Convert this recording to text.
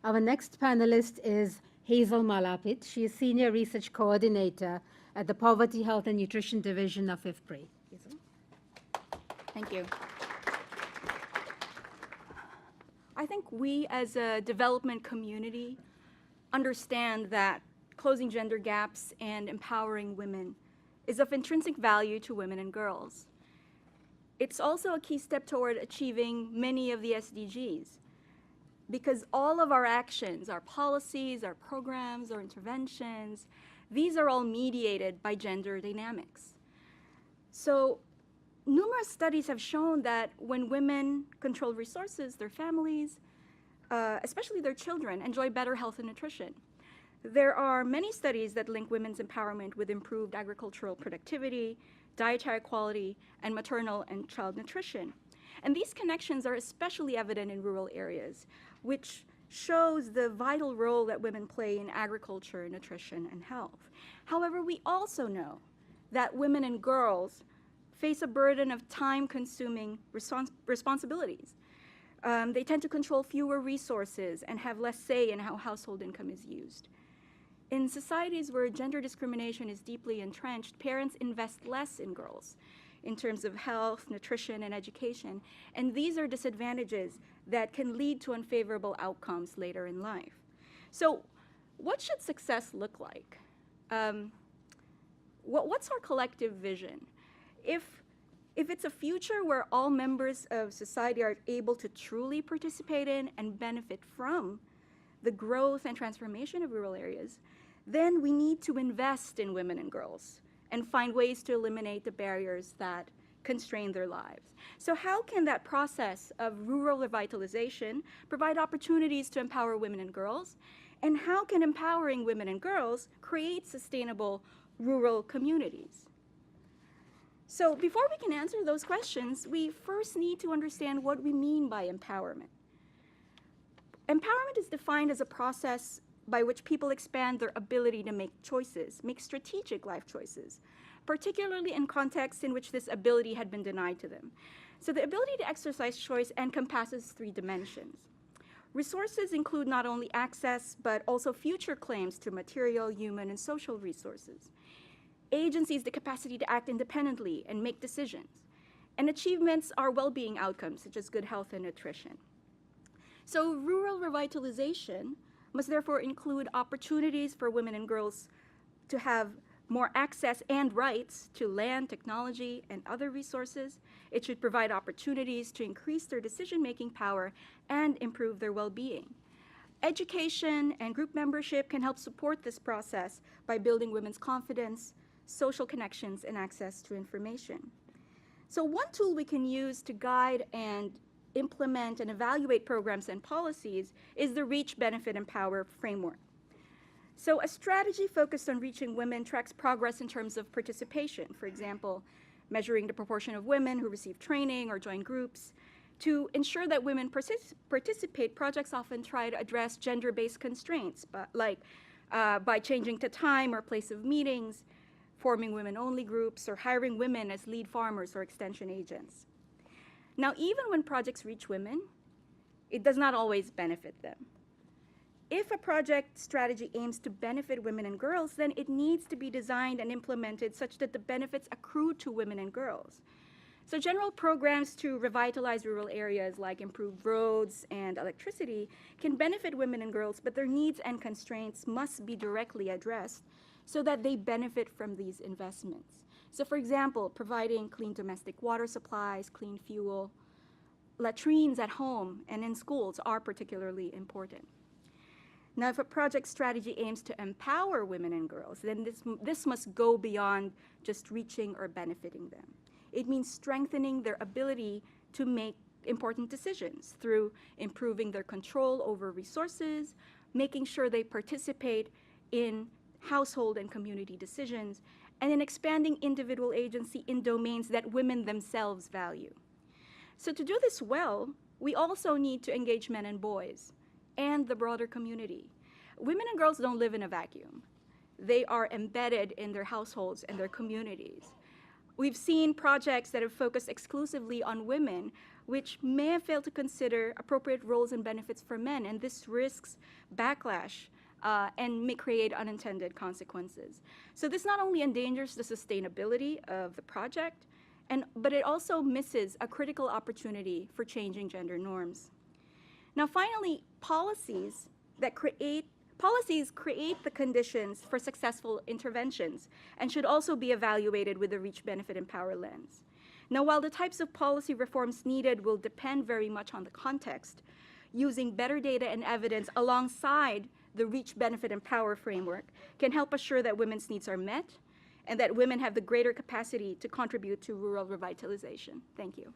Our next panelist is Hazel Malapit. She is Senior Research Coordinator at the Poverty, Health and Nutrition Division of IFPRI. Hazel? Thank you. I think we as a development community understand that closing gender gaps and empowering women is of intrinsic value to women and girls. It's also a key step toward achieving many of the SDGs, because all of our actions, our policies, our programs, our interventions, these are all mediated by gender dynamics. So numerous studies have shown that when women control resources, their families, especially their children, enjoy better health and nutrition. There are many studies that link women's empowerment with improved agricultural productivity, dietary quality, and maternal and child nutrition. And these connections are especially evident in rural areas, which shows the vital role that women play in agriculture, nutrition, and health. However, we also know that women and girls face a burden of time-consuming responsibilities. They tend to control fewer resources and have less say in how household income is used. In societies where gender discrimination is deeply entrenched, parents invest less in girls in terms of health, nutrition, and education, and these are disadvantages that can lead to unfavorable outcomes later in life. So what should success look like? What's our collective vision? If it's a future where all members of society are able to truly participate in and benefit from the growth and transformation of rural areas, then we need to invest in women and girls and find ways to eliminate the barriers that constrain their lives. So how can that process of rural revitalization provide opportunities to empower women and girls? And how can empowering women and girls create sustainable rural communities? So before we can answer those questions, we first need to understand what we mean by empowerment. Empowerment is defined as a process by which people expand their ability to make choices, make strategic life choices, particularly in contexts in which this ability had been denied to them. So the ability to exercise choice encompasses three dimensions. Resources include not only access, but also future claims to material, human, and social resources. Agency is the capacity to act independently and make decisions. And achievements are well-being outcomes, such as good health and nutrition. So rural revitalization must therefore include opportunities for women and girls to have more access and rights to land, technology, and other resources. It should provide opportunities to increase their decision-making power and improve their well-being. Education and group membership can help support this process by building women's confidence, social connections, and access to information. So one tool we can use to guide and implement and evaluate programs and policies is the Reach, Benefit, Empower framework. So a strategy focused on reaching women tracks progress in terms of participation, for example, measuring the proportion of women who receive training or join groups. To ensure that women participate, projects often try to address gender-based constraints, by changing the time or place of meetings, forming women-only groups, or hiring women as lead farmers or extension agents. Now, even when projects reach women, it does not always benefit them. If a project strategy aims to benefit women and girls, then it needs to be designed and implemented such that the benefits accrue to women and girls. So general programs to revitalize rural areas like improved roads and electricity can benefit women and girls, but their needs and constraints must be directly addressed so that they benefit from these investments. So for example, providing clean domestic water supplies, clean fuel, latrines at home and in schools are particularly important. Now, if a project strategy aims to empower women and girls, then this must go beyond just reaching or benefiting them. It means strengthening their ability to make important decisions through improving their control over resources, making sure they participate in household and community decisions, and in expanding individual agency in domains that women themselves value. So to do this well, we also need to engage men and boys and the broader community. Women and girls don't live in a vacuum. They are embedded in their households and their communities. We've seen projects that have focused exclusively on women, which may have failed to consider appropriate roles and benefits for men, and this risks backlash and may create unintended consequences. So this not only endangers the sustainability of the project, but it also misses a critical opportunity for changing gender norms. Now finally, policies create the conditions for successful interventions and should also be evaluated with a reach, benefit, and power lens. Now, while the types of policy reforms needed will depend very much on the context, using better data and evidence alongside the reach, benefit, and power framework can help assure that women's needs are met and that women have the greater capacity to contribute to rural revitalization. Thank you.